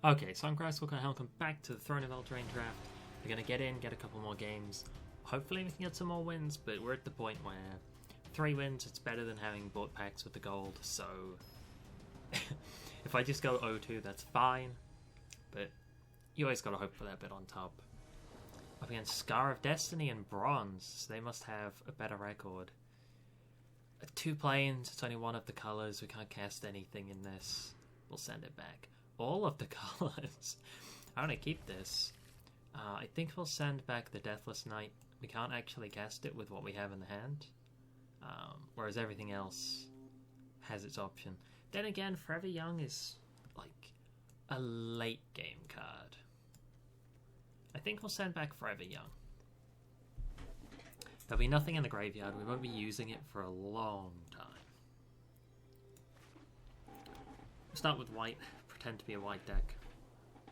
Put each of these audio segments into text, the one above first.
Okay, so I'm Grasswalker and welcome back to the Throne of Eldraine draft. We're going to get in, get a couple more games. Hopefully we can get some more wins, but we're at the point where 3 wins, it's better than having bought packs with the gold, so if I just go 0-2, that's fine, but you always got to hope for that bit on top. Up against Scar of Destiny and Bronze, so they must have a better record. 2 planes, it's only one of the colours, we can't cast anything in this. We'll send it back. All of the colours. I want to keep this. I think we'll send back the Deathless Knight. We can't actually cast it with what we have in the hand. Whereas everything else has its option. Then again, Forever Young is like a late game card. I think we'll send back Forever Young. There'll be nothing in the graveyard. We won't be using it for a long time. We'll start with white. Pretend to be a white deck.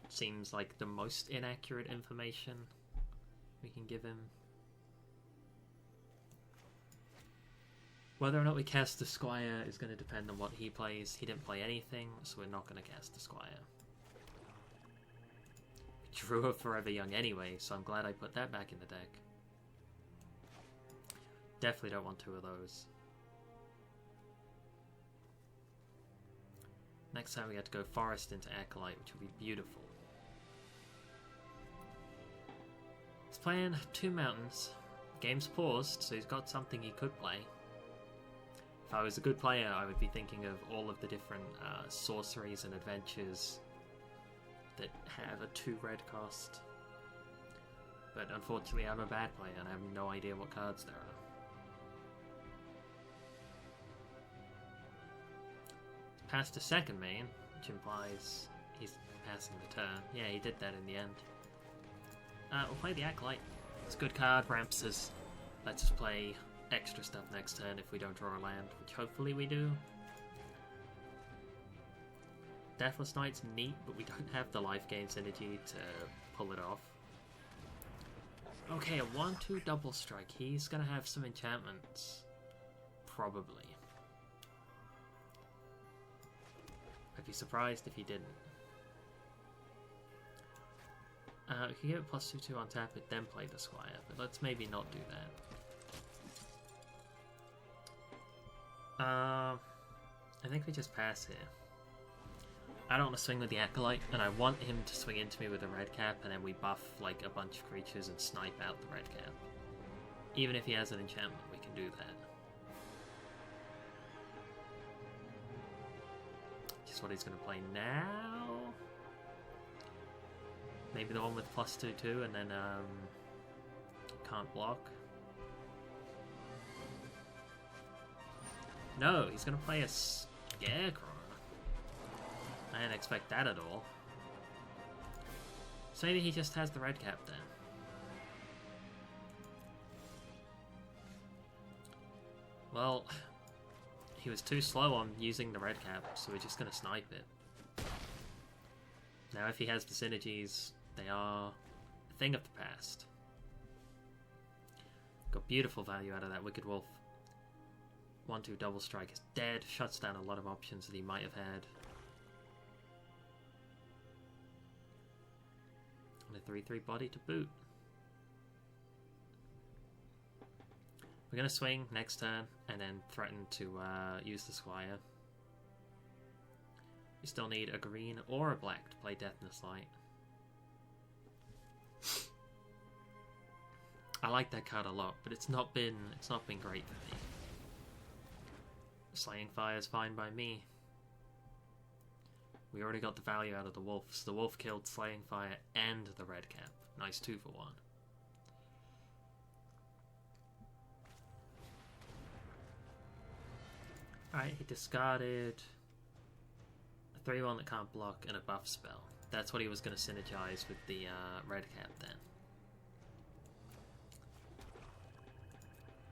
Seems like the most inaccurate information we can give him. Whether or not we cast the Squire is going to depend on what he plays. He didn't play anything, so we're not going to cast the Squire. We drew a Forever Young anyway, so I'm glad I put that back in the deck. Definitely don't want 2 of those. Next time we get to go Forest into Acolyte, which will be beautiful. He's playing 2 mountains. The game's paused, so he's got something he could play. If I was a good player, I would be thinking of all of the different sorceries and adventures that have a 2 red cost. But unfortunately, I'm a bad player and I have no idea what cards there are. Passed a second main, which implies he's passing the turn. Yeah, he did that in the end. We'll play the Acolyte. It's a good card, ramps us. Lets us play extra stuff next turn if we don't draw a land, which hopefully we do. Deathless Knight's neat, but we don't have the life gain synergy to pull it off. Okay, a 1-2 double strike. He's gonna have some enchantments. Probably. I'd be surprised if he didn't. We can give it +2/2 on tap it, then play the Squire, but let's maybe not do that. I think we just pass here. I don't want to swing with the Acolyte, and I want him to swing into me with a red cap, and then we buff like a bunch of creatures and snipe out the red cap. Even if he has an enchantment, we can do that. What he's going to play now. Maybe the one with +2/2 and then can't block. No, he's going to play a Scarecrow. I didn't expect that at all. So maybe he just has the red cap then. Well, he was too slow on using the red cap, so we're just going to snipe it. Now if he has the synergies, they are a thing of the past. Got beautiful value out of that Wicked Wolf. 1-2 double strike is dead, shuts down a lot of options that he might have had. And a 3-3 body to boot. We're going to swing next turn and then threaten to use the Squire. We still need a green or a black to play Deathless Light. I like that card a lot, but it's not been great for me. Slaying Fire is fine by me. We already got the value out of the wolf, so the wolf killed Slaying Fire and the red cap. Nice 2-for-1. Alright, he discarded a 3-1 that can't block and a buff spell. That's what he was going to synergize with the red cap then.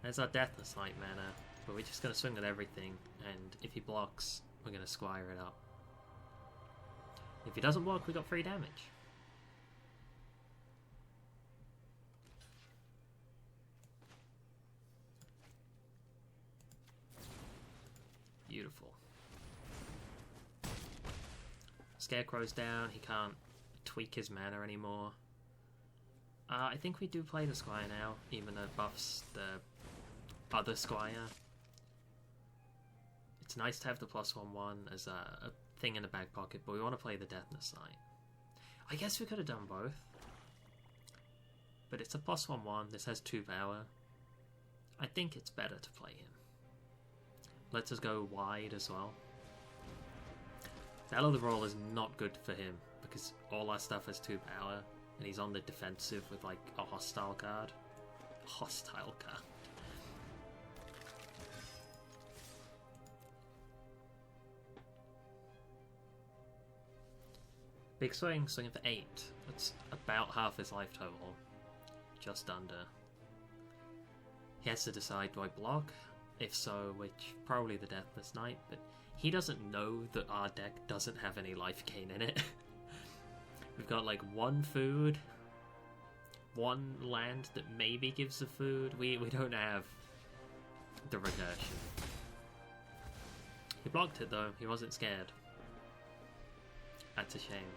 There's our Deathless Light mana, but we're just going to swing with everything, and if he blocks, we're going to Squire it up. If he doesn't block, we got free damage. Beautiful. Scarecrow's down. He can't tweak his mana anymore. I think we do play the Squire now, even though it buffs the other Squire. It's nice to have the +1/1 as a thing in the back pocket, but we want to play the Deathness Knight. I guess we could have done both. But it's a +1/1, this has 2 power. I think it's better to play him. Lets us go wide as well. Battle of the Roll is not good for him, because all our stuff has 2 power, and he's on the defensive with like a hostile card. Hostile card. Big swing, swinging for 8. That's about half his life total. Just under. He has to decide, do I block? If so, which probably the Deathless Knight, but he doesn't know that our deck doesn't have any life gain in it. We've got like 1 food, 1 land that maybe gives a food. We don't have the recursion. He blocked it though, he wasn't scared. That's a shame.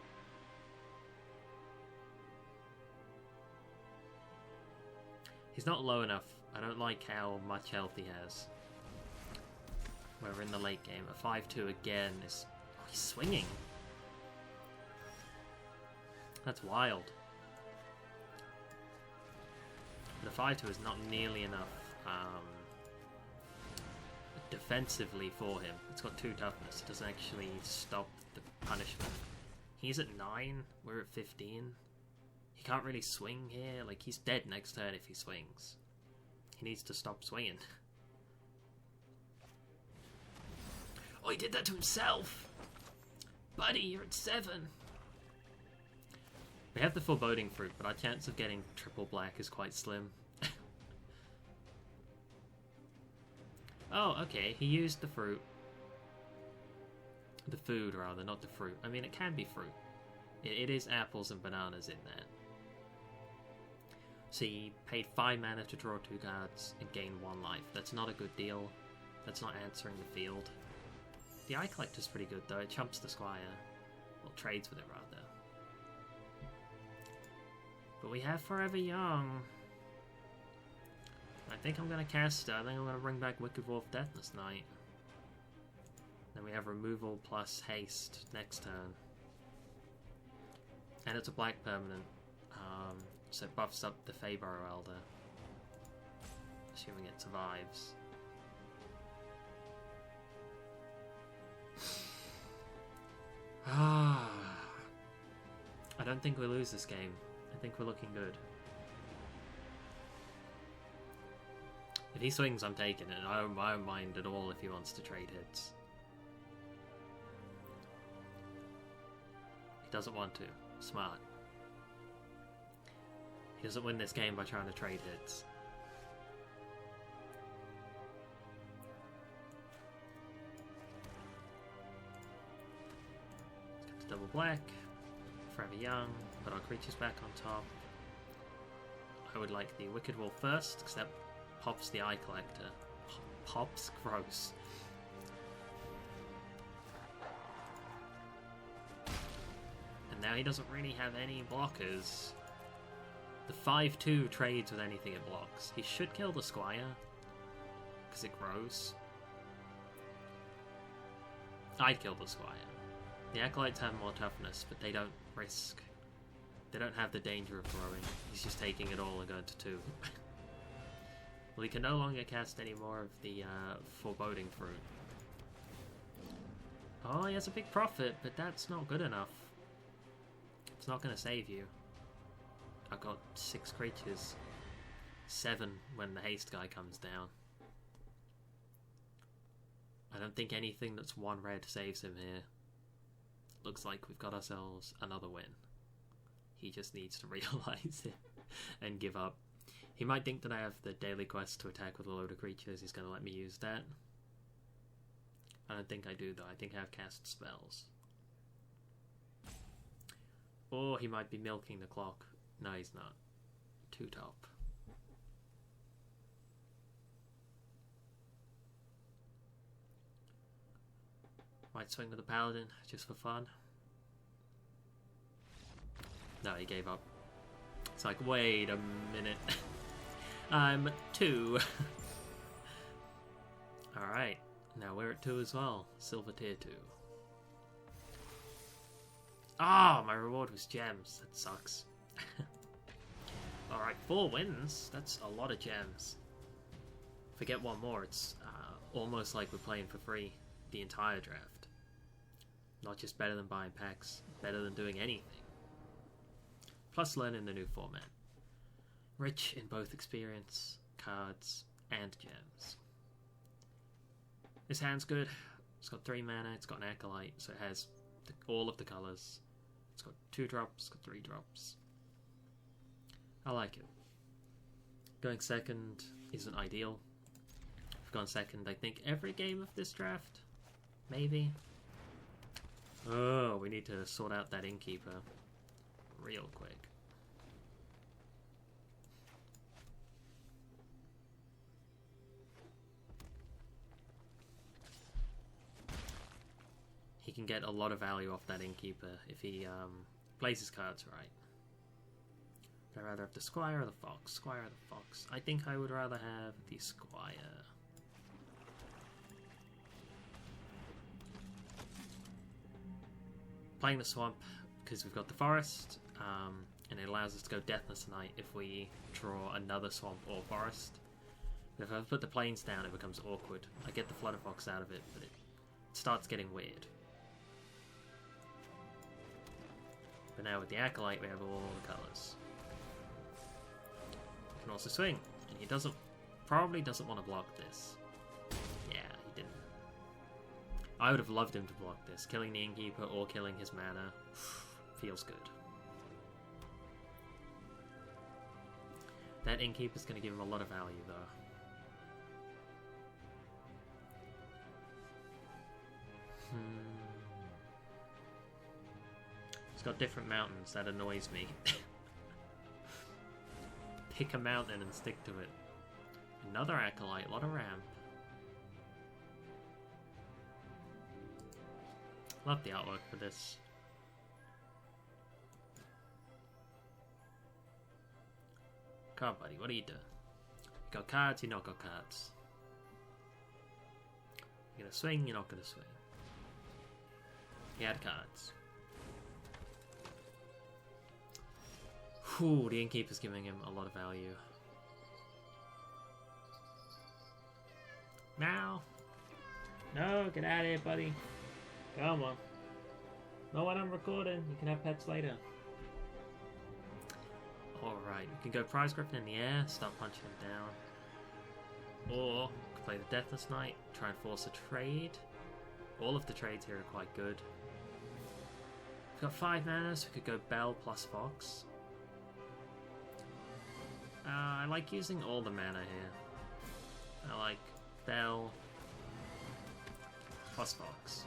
He's not low enough. I don't like how much health he has. We're in the late game. A 5-2 again is... Oh, he's swinging. That's wild. The 5-2 is not nearly enough defensively for him. It's got 2 toughness. It doesn't actually stop the punishment. He's at 9. We're at 15. He can't really swing here. Like, he's dead next turn if he swings. He needs to stop swinging. Oh, he did that to himself! Buddy, you're at 7! We have the Foreboding Fruit, but our chance of getting triple black is quite slim. Oh, okay, he used the fruit. The food, rather, not the fruit. I mean, it can be fruit. It is apples and bananas in there. So he paid 5 mana to draw 2 cards and gain 1 life. That's not a good deal. That's not answering the field. The Eye Collector's pretty good though. It chumps the Squire. Well, trades with it rather. But we have Forever Young. I think I'm going to cast it. I think I'm going to bring back Wicked Wolf Deathless Knight. Then we have removal plus haste next turn. And it's a black permanent. So it buffs up the Feybarrow Elder. Assuming it survives. I don't think we lose this game. I think we're looking good. If he swings, I'm taking it. I don't mind at all if he wants to trade hits. He doesn't want to. Smart. He doesn't win this game by trying to trade hits. Let's get to double black. Forever Young. Put our creatures back on top. I would like the Wicked Wolf first, because that pops the Eye Collector. Pops? Gross. And now he doesn't really have any blockers. The 5-2 trades with anything it blocks. He should kill the Squire, because it grows. I'd kill the Squire. The Acolytes have more toughness, but they don't risk. They don't have the danger of growing. He's just taking it all and going to 2. Well, he can no longer cast any more of the Foreboding Fruit. Oh, he has a big profit, but that's not good enough. It's not going to save you. I've got 6 creatures. 7 when the haste guy comes down. I don't think anything that's 1 red saves him here. Looks like we've got ourselves another win. He just needs to realise it and give up. He might think that I have the daily quest to attack with a load of creatures. He's going to let me use that. I don't think I do though. I think I have cast spells. Or he might be milking the clock. No, he's not. 2 top. Might swing with the Paladin, just for fun. No, he gave up. It's like, wait a minute. I'm 2. Alright, now we're at 2 as well. Silver tier 2. Ah, my reward was gems. That sucks. Alright, 4 wins. That's a lot of gems. If I get one more, it's almost like we're playing for free the entire draft. Not just better than buying packs, better than doing anything. Plus learning the new format. Rich in both experience, cards, and gems. This hand's good. It's got 3 mana, it's got an Acolyte, so it has all of the colours. It's got 2 drops, it's got 3 drops. I like it. Going second isn't ideal. I've gone second, I think, every game of this draft. Maybe. Oh, we need to sort out that Innkeeper real quick. He can get a lot of value off that Innkeeper if he plays his cards right. Would I rather have the Squire or the Fox? Squire or the Fox? I think I would rather have the Squire. Playing the Swamp because we've got the Forest, and it allows us to go Deathless Knight if we draw another Swamp or Forest. But if I put the Plains down, it becomes awkward. I get the Flutterfox out of it, but it starts getting weird. But now with the Acolyte, we have all the colours. We can also swing, and he probably doesn't want to block this. Yeah, he didn't. I would have loved him to block this. Killing the Innkeeper or killing his mana feels good. That Innkeeper's going to give him a lot of value, though. It's got different mountains. That annoys me. Pick a mountain and stick to it. Another Acolyte. A lot of ramp. Love the artwork for this. Come on, buddy. What are you doing? You got cards? You're not got cards. You're gonna swing? You're not gonna swing. He had cards. Whew, the Innkeeper's giving him a lot of value. Now! No, get out of here, buddy. Come on. Not when I'm recording. You can have pets later. Alright, we can go Prize Griffin in the air, start punching him down. Or, we can play the Deathless Knight, try and force a trade. All of the trades here are quite good. We've got 5 mana, so we could go Bell plus Fox. I like using all the mana here. I like Bell plus Fox.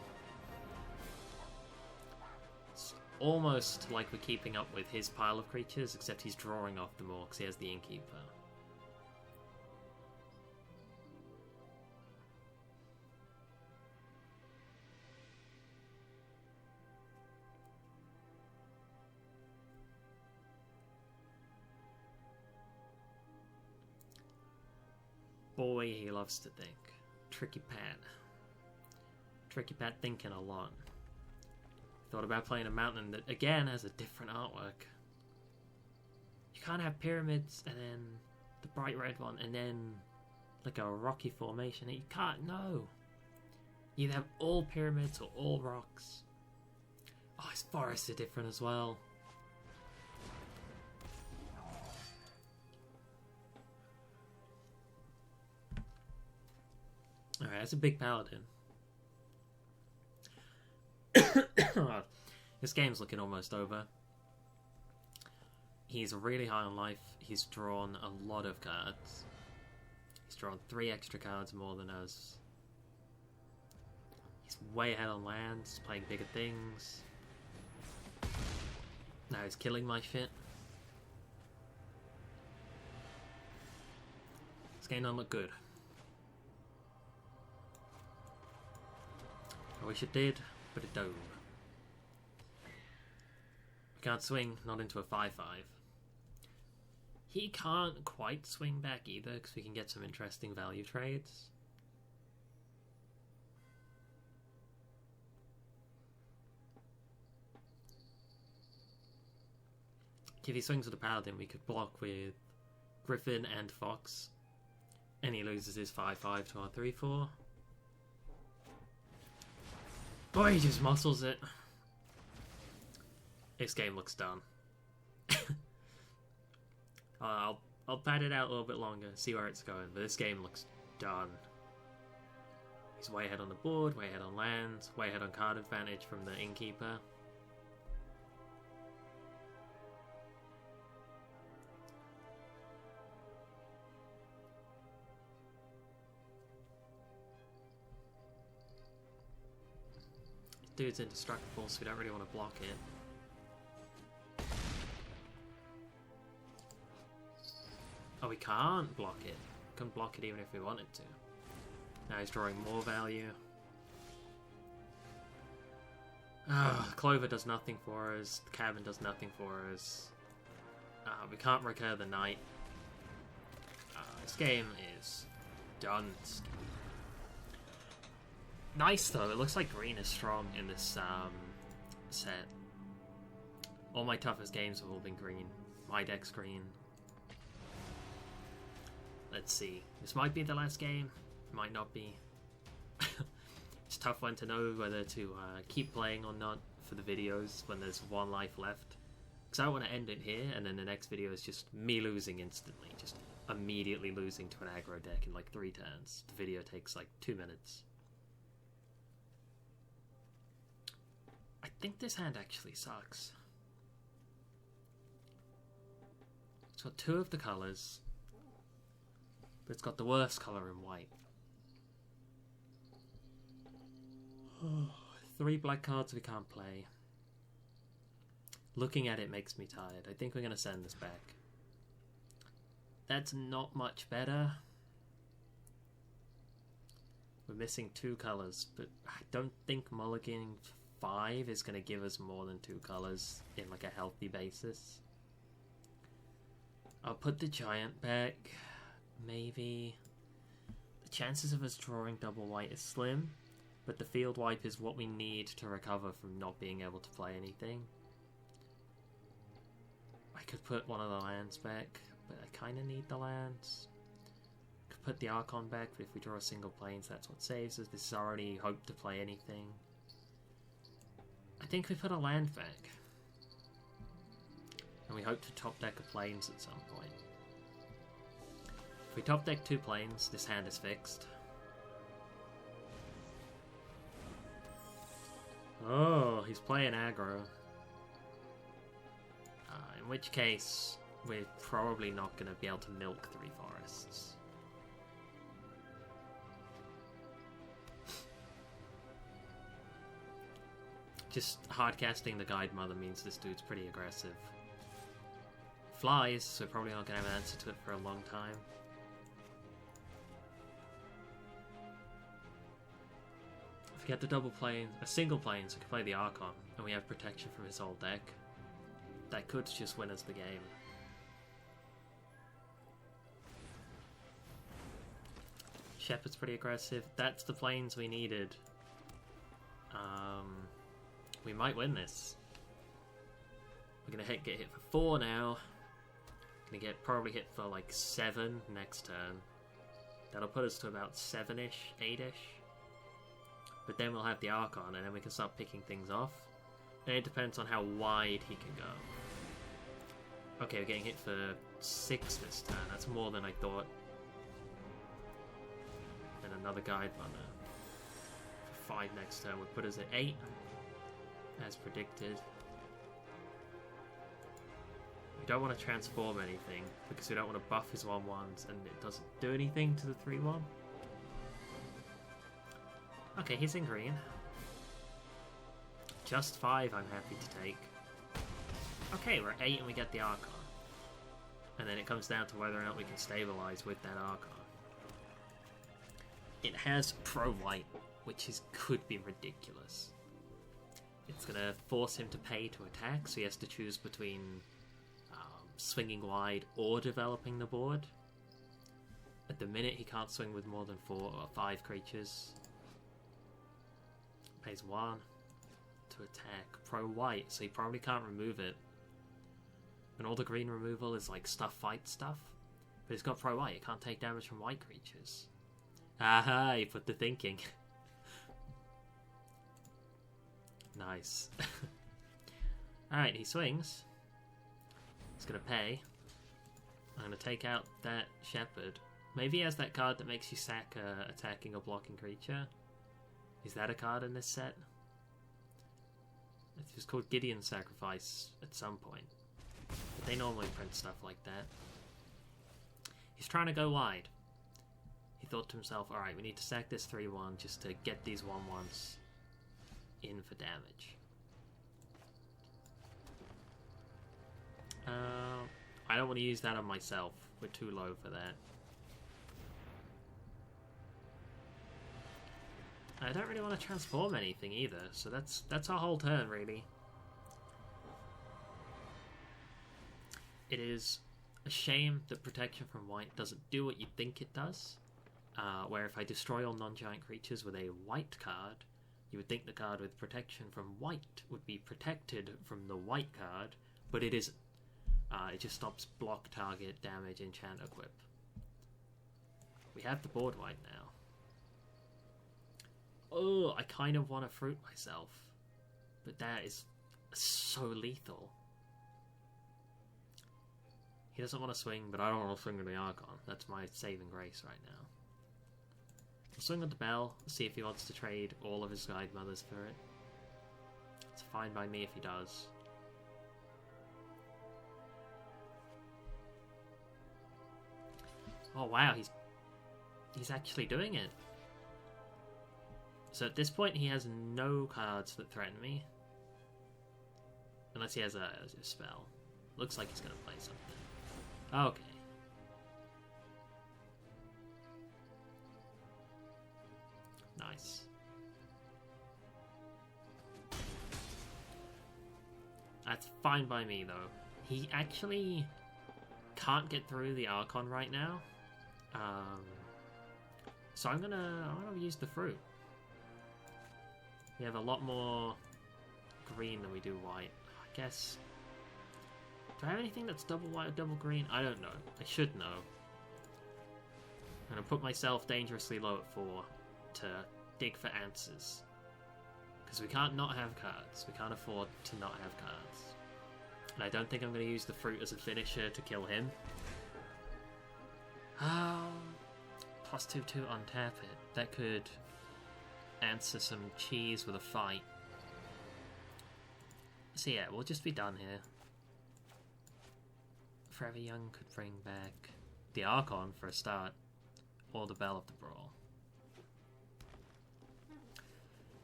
It's almost like we're keeping up with his pile of creatures, except he's drawing off them all because he has the Innkeeper. Boy, he loves to think. Tricky Pat. Tricky Pat thinking a lot. Thought about playing a mountain that, again, has a different artwork. You can't have pyramids and then the bright red one and then like a rocky formation. You can't, no. You either have all pyramids or all rocks. Oh, his forests are different as well. Alright, that's a big paladin. This game's looking almost over. He's really high on life. He's drawn a lot of cards. He's drawn 3 extra cards more than us. He's way ahead on lands, playing bigger things. Now he's killing my shit. This game don't look good. I wish it did, but it don't. Can't swing, not into a 5-5. He can't quite swing back either, because we can get some interesting value trades. If he swings with a Paladin, we could block with Griffin and Fox. And he loses his 5-5 to our 3-4. Boy, he just muscles it. This game looks done. I'll pat it out a little bit longer, see where it's going, but this game looks done. He's way ahead on the board, way ahead on lands, way ahead on card advantage from the Innkeeper. Dude's indestructible, so we don't really want to block it. Oh, we can't block it. Couldn't block it even if we wanted to. Now he's drawing more value. Clover does nothing for us. The Cabin does nothing for us. We can't recur the Knight. This game is done. Nice though, it looks like green is strong in this set. All my toughest games have all been green. My deck's green. Let's see. This might be the last game. Might not be. It's a tough one to know whether to keep playing or not for the videos when there's one life left. Because I want to end it here, and then the next video is just me losing instantly. Just immediately losing to an aggro deck in like 3 turns. The video takes like 2 minutes. I think this hand actually sucks. It's got 2 of the colours, but it's got the worst colour in white. 3 black cards we can't play. Looking at it makes me tired. I think we're going to send this back. That's not much better. We're missing 2 colours, but I don't think mulliganing 5 is going to give us more than 2 colours in like a healthy basis. I'll put the giant back. Maybe. The chances of us drawing double white is slim, but the field wipe is what we need to recover from not being able to play anything. I could put one of the lands back, but I kind of need the lands. Could put the Archon back, but if we draw a single plains, that's what saves us. This is already hope to play anything. I think we put a land back. And we hope to top deck a plains at some point. If we top deck 2 plains, this hand is fixed. Oh, he's playing aggro. In which case, we're probably not going to be able to milk 3 forests. Just hardcasting the Guide Mother means this dude's pretty aggressive. Flies, so probably not going to have an answer to it for a long time. If we get the double plane, a single plane, so we can play the Archon, and we have protection from his whole deck, that could just win us the game. Shepherd's pretty aggressive. That's the planes we needed. We might win this. We're gonna get hit for 4 now. Gonna get probably hit for like 7 next turn. That'll put us to about 7-ish, 8-ish. But then we'll have the Archon, and then we can start picking things off. And it depends on how wide he can go. Okay, we're getting hit for 6 this turn. That's more than I thought. And another Guide Runner. For 5 next turn would put us at 8. As predicted. We don't want to transform anything, because we don't want to buff his 1/1s, and it doesn't do anything to the 3/1. Okay, he's in green. Just 5 I'm happy to take. Okay, we're at 8 and we get the Archon. And then it comes down to whether or not we can stabilize with that Archon. It has pro-white, which could be ridiculous. It's going to force him to pay to attack, so he has to choose between swinging wide or developing the board. At the minute, he can't swing with more than 4 or 5 creatures. Pays 1 to attack. Pro-white, so he probably can't remove it. And all the green removal is like stuff fight stuff. But it's got pro-white, it can't take damage from white creatures. Aha, he put the thinking. Nice. Alright, he swings. He's gonna pay. I'm gonna take out that shepherd. Maybe he has that card that makes you sack attacking or blocking creature. Is that a card in this set? It was called Gideon's Sacrifice at some point. But they normally print stuff like that. He's trying to go wide. He thought to himself, alright, we need to sack this 3-1 just to get these 1-1s in for damage. I don't want to use that on myself. We're too low for that. I don't really want to transform anything either, so that's our whole turn, really. It is a shame that protection from white doesn't do what you think it does, where if I destroy all non-giant creatures with a white card, you would think the card with protection from white would be protected from the white card, but it isn't. It just stops block, target, damage, enchant, equip. We have the board white now. Oh, I kind of want to fruit myself, but that is so lethal. He doesn't want to swing, but I don't want to swing with the Archon. That's my saving grace right now. I'll swing with the Bell, see if he wants to trade all of his Guide Mothers for it. It's fine by me if he does. Oh wow, he's actually doing it. So at this point he has no cards that threaten me. Unless he has a spell. Looks like he's going to play something. Okay. Nice. That's fine by me though. He actually can't get through the Archon right now. So I'm gonna use the fruit. We have a lot more green than we do white. I guess. Do I have anything that's double white or double green? I don't know. I should know. I'm gonna put myself dangerously low at 4 to dig for answers. Because we can't not have cards. We can't afford to not have cards. And I don't think I'm going to use the fruit as a finisher to kill him. Plus 2/2 untap it. That could answer some cheese with a fight. So yeah, we'll just be done here. Forever Young could bring back the Archon for a start, or the Bell of the Brawl.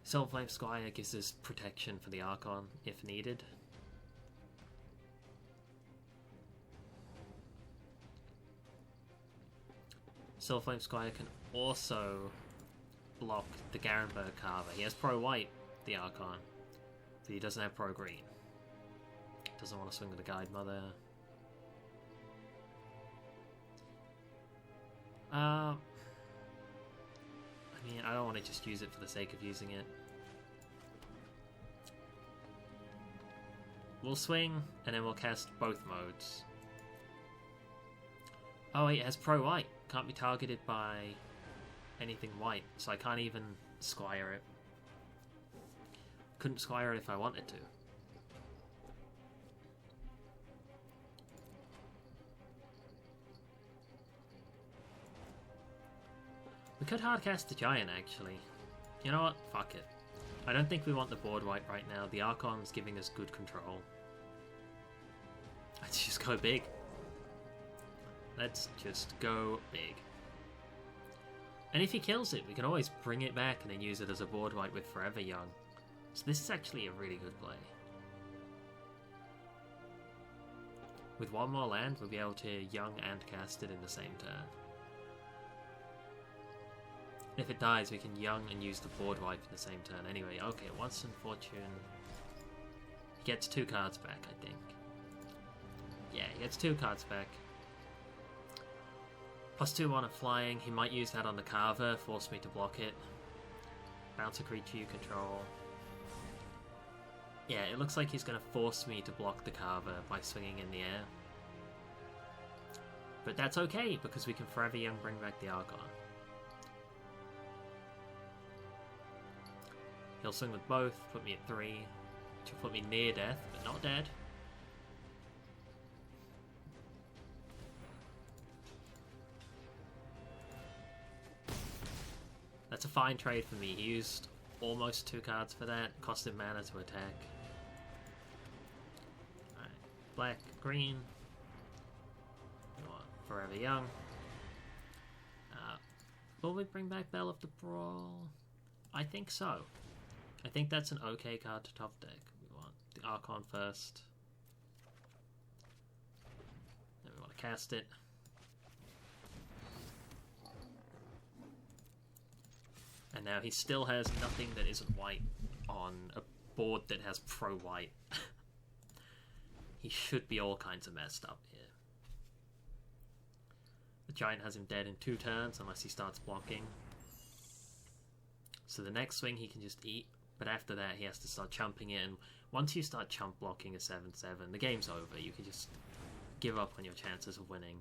Soulflame Squire gives us protection for the Archon if needed. Soulflame Squire can also block the Garenberg Carver. He has pro-white, the Archon, but he doesn't have pro-green. Doesn't want to swing with the Guide Mother. I mean, I don't want to just use it for the sake of using it. We'll swing, and then we'll cast both modes. Oh wait, it has pro-white. Can't be targeted by anything white, so I can't even Squire it. Couldn't Squire it if I wanted to. We could hardcast the Giant, actually. You know what? Fuck it. I don't think we want the board white right now. The Archon's giving us good control. Let's just go big. Let's just go big. And if he kills it, we can always bring it back and then use it as a board wipe with Forever Young. So this is actually a really good play. With one more land, we'll be able to Young and cast it in the same turn. If it dies, we can Young and use the board wipe in the same turn. Anyway, okay, once in Fortune, He gets 2 cards back, I think. Yeah, he gets 2 cards back. +2 on a flying. He might use that on the Carver, force me to block it. Bounce a creature you control. Yeah, it looks like he's going to force me to block the Carver by swinging in the air. But that's okay, because we can Forever Young bring back the Archon. He'll swing with both, put me at 3, which will put me near death, but not dead. That's a fine trade for me. He used almost 2 cards for that, cost him mana to attack. Alright, black, green. Forever Young. Will we bring back Bell of the Brawl? I think so. I think that's an okay card to top deck. We want the Archon first. Then we want to cast it. And now he still has nothing that isn't white on a board that has pro-white. He should be all kinds of messed up here. The Giant has him dead in 2 turns unless he starts blocking. So the next swing he can just eat, but after that he has to start chumping it, and once you start chump blocking a 7-7, the game's over. You can just give up on your chances of winning.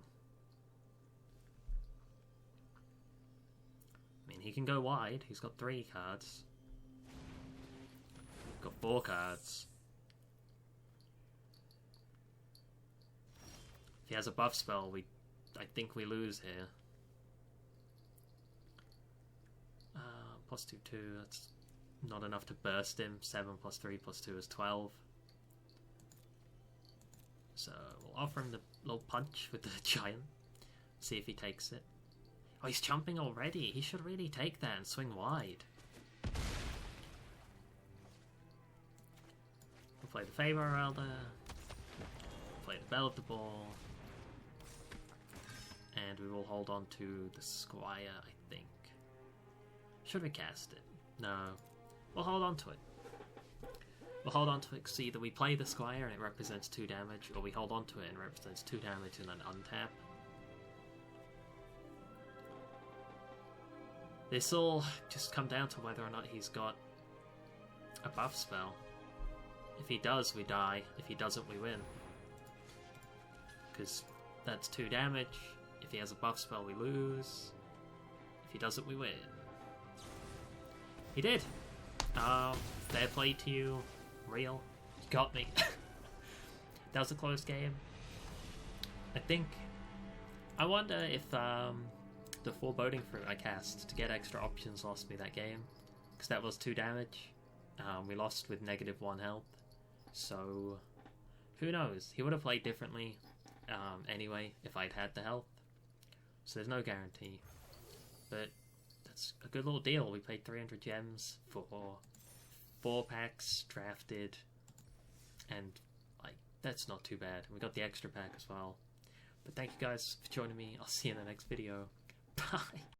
I mean, he can go wide. He's got 3 cards. Got 4 cards. If he has a buff spell, I think we lose here. +2/2, that's not enough to burst him. 7 + 3 + 2 is 12. So we'll offer him the little punch with the Giant. See if he takes it. Oh, he's chumping already. He should really take that and swing wide. We'll play the Faber Elder. Play the Bell of the Ball. And we will hold on to the Squire, I think. Should we cast it? No. We'll hold on to it. We'll hold on to it because either we play the Squire and it represents 2 damage, or we hold on to it and it represents 2 damage and then untap. This'll just come down to whether or not he's got a buff spell. If he does, we die. If he doesn't, we win. Because that's 2 damage. If he has a buff spell, we lose. If he doesn't, we win. He did. Fair play to you. Real. You got me. That was a close game. I wonder if the Foreboding Fruit I cast to get extra options lost me that game. Because that was 2 damage. We lost with -1 health. So, who knows? He would have played differently anyway if I'd had the health. So there's no guarantee. But that's a good little deal. We paid 300 gems for 4 packs drafted. And that's not too bad. We got the extra pack as well. But thank you guys for joining me. I'll see you in the next video. Bye.